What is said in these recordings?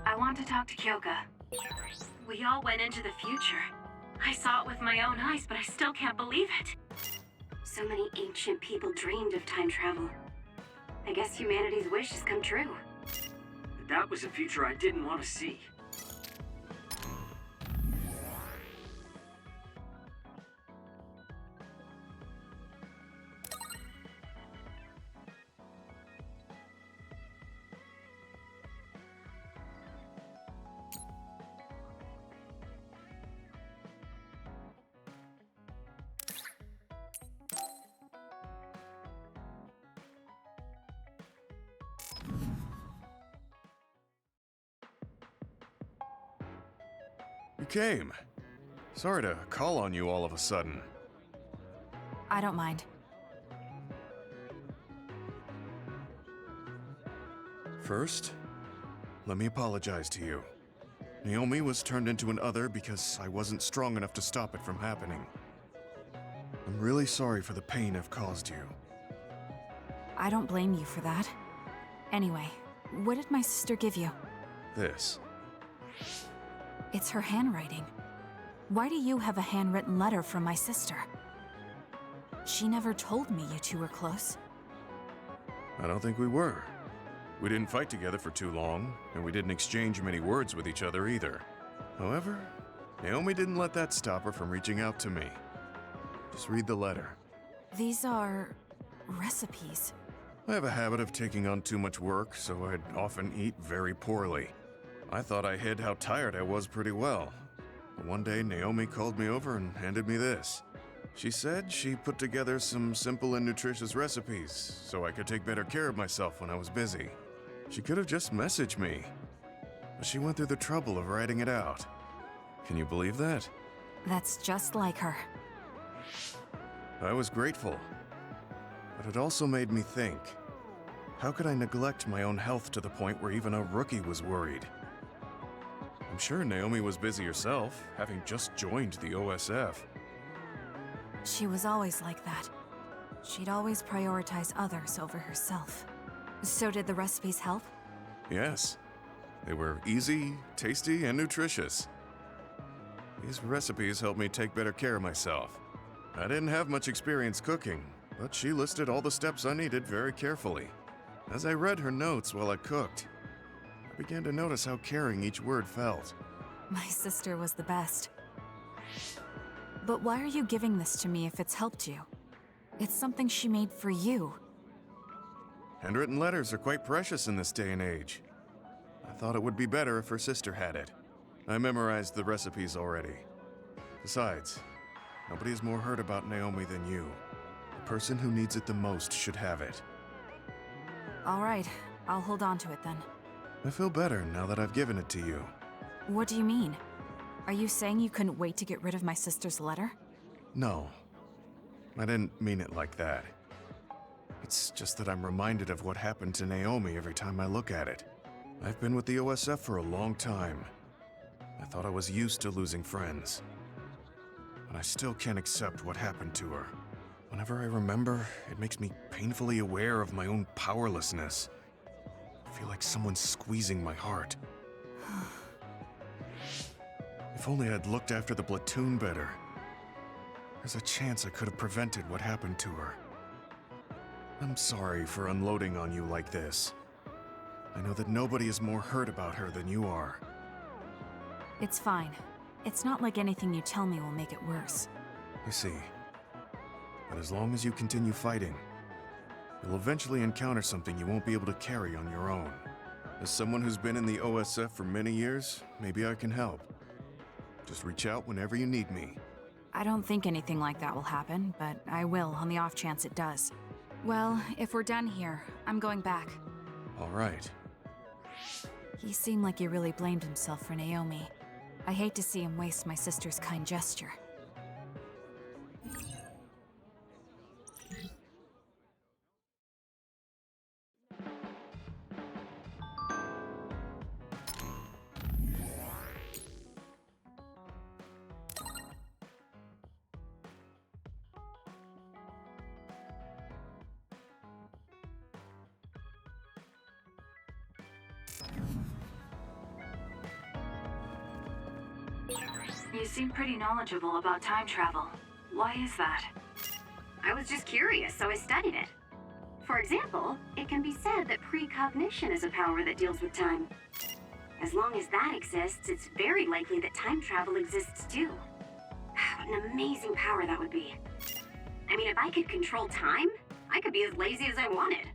I want to talk to Kyoka. We all went into the future. I saw it with my own eyes, but I still can't believe it. So many ancient people dreamed of time travel. I guess humanity's wish has come true. That was a future I didn't want to see. You came. Sorry to call on you all of a sudden. I don't mind. First, let me apologize to you. Naomi was turned into an other because I wasn't strong enough to stop it from happening. I'm really sorry for the pain I've caused you. I don't blame you for that. Anyway, what did my sister give you? This. It's her handwriting. Why do you have a handwritten letter from my sister? She never told me you two were close. I don't think we were. We didn't fight together for too long, and we didn't exchange many words with each other either. However, Naomi didn't let that stop her from reaching out to me. Just read the letter. These are recipes. I have a habit of taking on too much work, so I'd often eat very poorly. I thought I hid how tired I was pretty well. But one day, Naomi called me over and handed me this. She said she put together some simple and nutritious recipes so I could take better care of myself when I was busy. She could have just messaged me, but she went through the trouble of writing it out. Can you believe that? That's just like her. I was grateful, but it also made me think. How could I neglect my own health to the point where even a rookie was worried? I'm sure Naomi was busy herself, having just joined the OSF. She was always like that. She'd always prioritize others over herself. So did the recipes help? Yes. They were easy, tasty, and nutritious. These recipes helped me take better care of myself. I didn't have much experience cooking, but she listed all the steps I needed very carefully. As I read her notes while I cooked, I began to notice how caring each word felt. My sister was the best. But why are you giving this to me if it's helped you? It's something she made for you. Handwritten letters are quite precious in this day and age. I thought it would be better if her sister had it. I memorized the recipes already. Besides, nobody has more heard about Naomi than you. The person who needs it the most should have it. All right, I'll hold on to it then. I feel better now that I've given it to you. What do you mean? Are you saying you couldn't wait to get rid of my sister's letter? No, I didn't mean it like that. It's just that I'm reminded of what happened to Naomi every time I look at it. I've been with the OSF for a long time. I thought I was used to losing friends. But I still can't accept what happened to her. Whenever I remember, it makes me painfully aware of my own powerlessness. I feel like someone's squeezing my heart. If only I'd looked after the platoon better. There's a chance I could have prevented what happened to her. I'm sorry for unloading on you like this. I know that nobody is more hurt about her than you are. It's fine. It's not like anything you tell me will make it worse. I see. But as long as you continue fighting, you'll eventually encounter something you won't be able to carry on your own. As someone who's been in the OSF for many years, maybe I can help. Just reach out whenever you need me. I don't think anything like that will happen, but I will on the off chance it does. Well, if we're done here, I'm going back. All right. He seemed like he really blamed himself for Naomi. I hate to see him waste my sister's kind gesture. You seem pretty knowledgeable about time travel. Why is that? I was just curious, so I studied it. For example, it can be said that precognition is a power that deals with time. As long as that exists, it's very likely that time travel exists too. What an amazing power that would be. I mean, if I could control time, I could be as lazy as I wanted.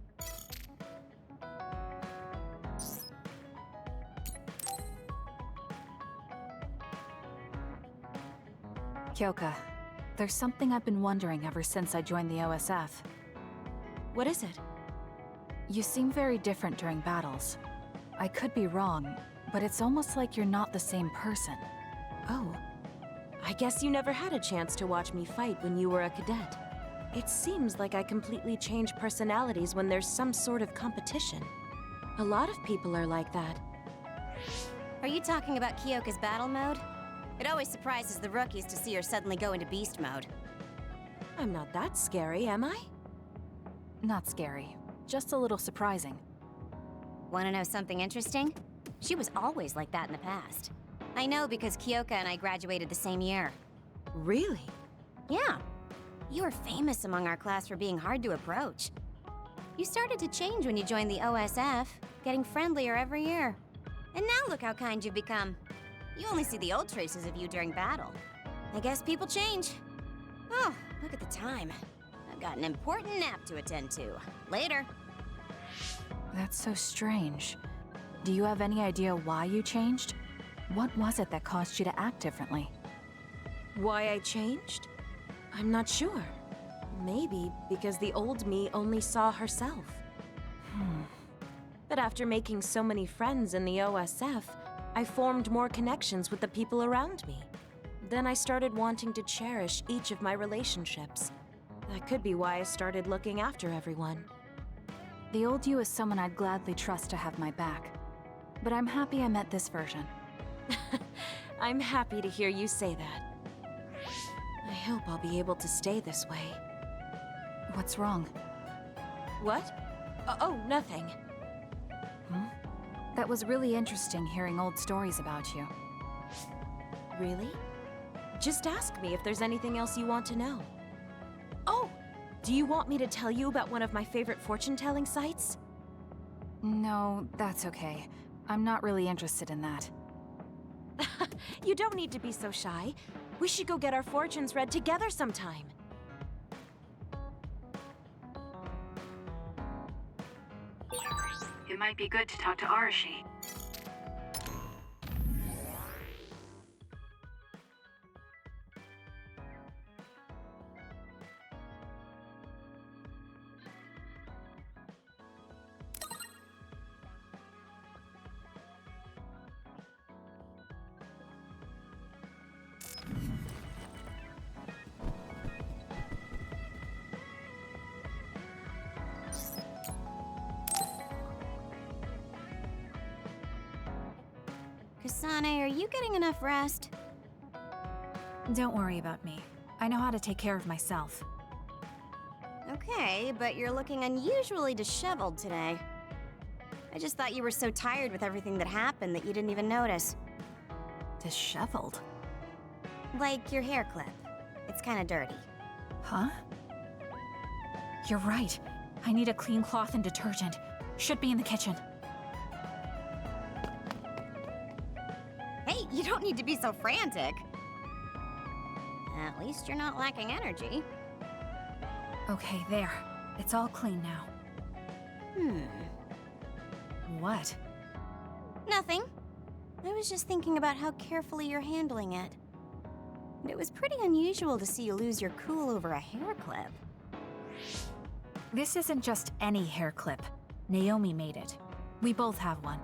Kyoka, there's something I've been wondering ever since I joined the OSF. What is it? You seem very different during battles. I could be wrong, but it's almost like you're not the same person. Oh. I guess you never had a chance to watch me fight when you were a cadet. It seems like I completely change personalities when there's some sort of competition. A lot of people are like that. Are you talking about Kyoka's battle mode? It always surprises the rookies to see her suddenly go into beast mode. I'm not that scary, am I? Not scary, just a little surprising. Want to know something interesting? She was always like that in the past. I know because Kyoka and I graduated the same year. Really? Yeah. You were famous among our class for being hard to approach. You started to change when you joined the OSF, getting friendlier every year. And now look how kind you've become. You only see the old traces of you during battle. I guess people change. Oh, look at the time. I've got an important nap to attend to. Later. That's so strange. Do you have any idea why you changed? What was it that caused you to act differently? Why I changed? I'm not sure. Maybe because the old me only saw herself. But after making so many friends in the OSF, I formed more connections with the people around me. Then I started wanting to cherish each of my relationships. That could be why I started looking after everyone. The old you is someone I'd gladly trust to have my back. But I'm happy I met this version. I'm happy to hear you say that. I hope I'll be able to stay this way. What's wrong? What? Oh, nothing. That was really interesting hearing old stories about you. Really? Just ask me if there's anything else you want to know. Oh! Do you want me to tell you about one of my favorite fortune-telling sites? No, that's okay. I'm not really interested in that. You don't need to be so shy. We should go get our fortunes read together sometime. It might be good to talk to Arashi. Kasane, are you getting enough rest? Don't worry about me. I know how to take care of myself. Okay, but you're looking unusually disheveled today. I just thought you were so tired with everything that happened that you didn't even notice. Disheveled? Like your hair clip. It's kinda dirty. Huh? You're right. I need a clean cloth and detergent. Should be in the kitchen. Hey, you don't need to be so frantic. At least you're not lacking energy. Okay, there. It's all clean now. What? Nothing. I was just thinking about how carefully you're handling it. And it was pretty unusual to see you lose your cool over a hair clip. This isn't just any hair clip. Naomi made it. We both have one.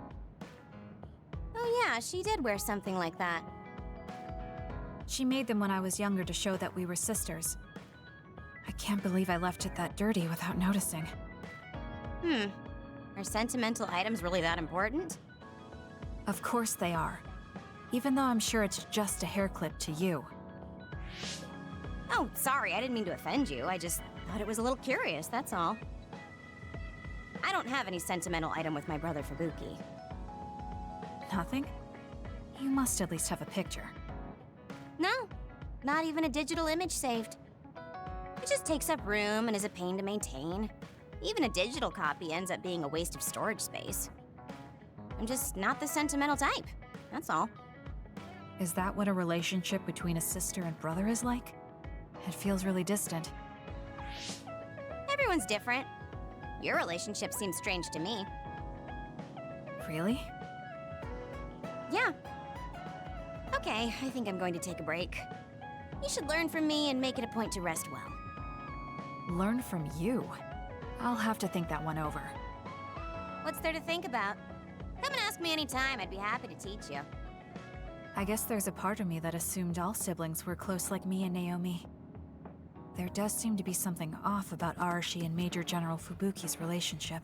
Oh yeah, she did wear something like that. She made them when I was younger to show that we were sisters. I can't believe I left it that dirty without noticing. Are sentimental items really that important? Of course they are. Even though I'm sure it's just a hair clip to you. Oh, sorry, I didn't mean to offend you. I just thought it was a little curious, that's all. I don't have any sentimental item with my brother Fubuki. Nothing? You must at least have a picture. No, not even a digital image saved. It just takes up room and is a pain to maintain. Even a digital copy ends up being a waste of storage space. I'm just not the sentimental type, that's all. Is that what a relationship between a sister and brother is like? It feels really distant. Everyone's different. Your relationship seems strange to me. Really? Yeah. Okay, I think I'm going to take a break. You should learn from me and make it a point to rest well. Learn from you? I'll have to think that one over. What's there to think about? Come and ask me anytime, I'd be happy to teach you. I guess there's a part of me that assumed all siblings were close like me and Naomi. There does seem to be something off about Arashi and Major General Fubuki's relationship.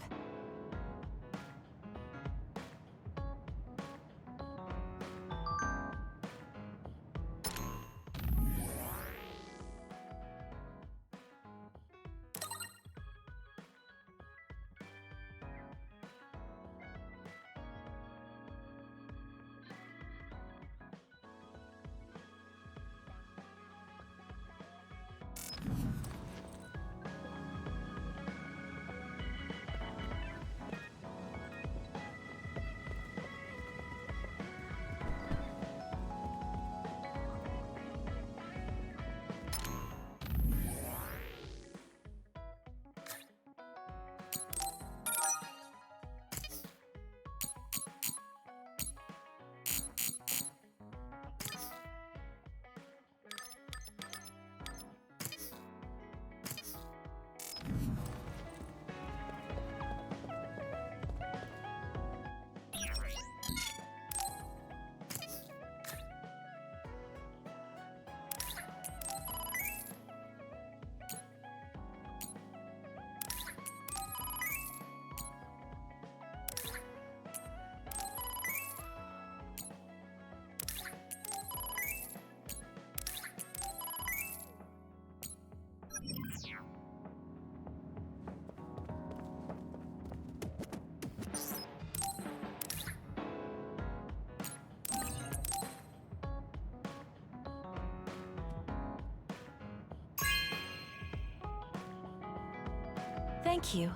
Thank you.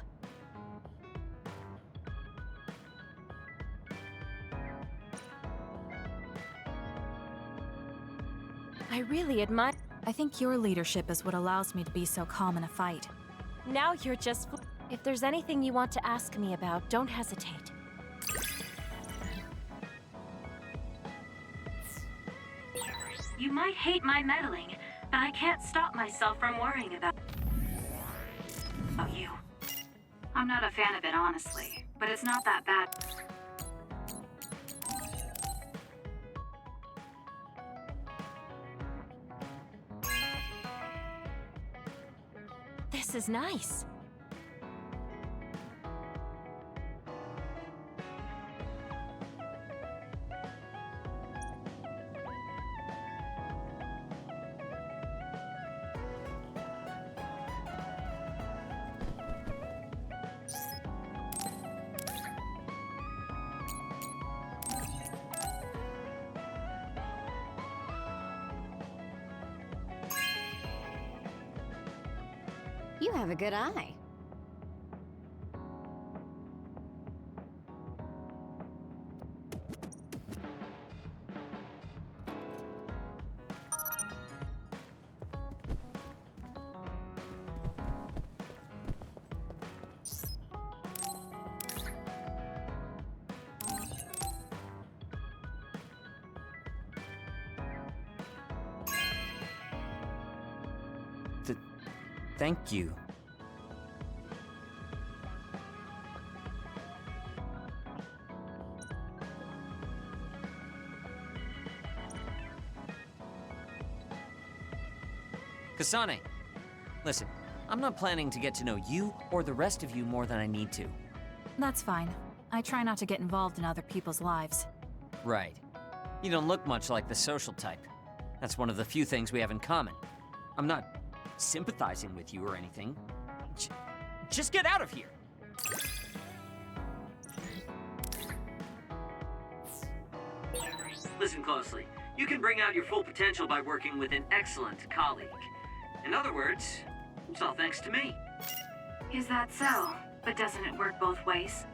I really admire. I think your leadership is what allows me to be so calm in a fight. Now you're just. If there's anything you want to ask me about, don't hesitate. You might hate my meddling, but I can't stop myself from worrying about you. I'm not a fan of it, honestly, but it's not that bad. This is nice. You have a good eye. Thank you. Kasane, listen, I'm not planning to get to know you or the rest of you more than I need to. That's fine. I try not to get involved in other people's lives. Right. You don't look much like the social type. That's one of the few things we have in common. I'm not sympathizing with you or anything. Just get out of here! Listen closely. You can bring out your full potential by working with an excellent colleague. In other words, it's all thanks to me. Is that so? But doesn't it work both ways?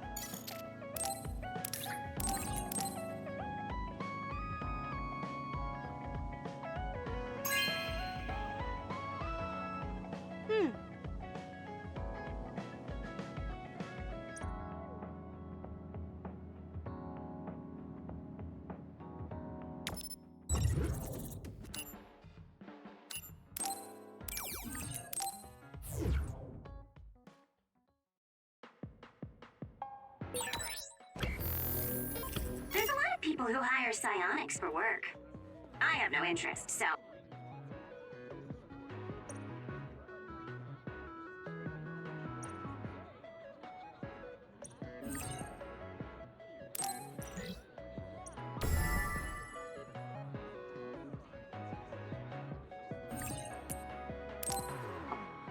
There's a lot of people who hire psionics for work. I have no interest, so...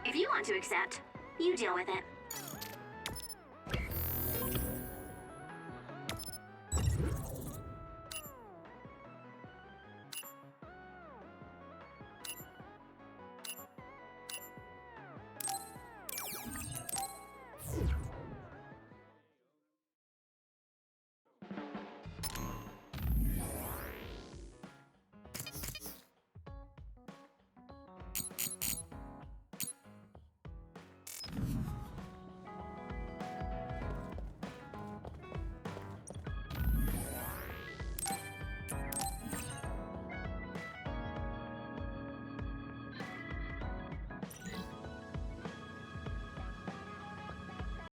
If you want to accept, you deal with it.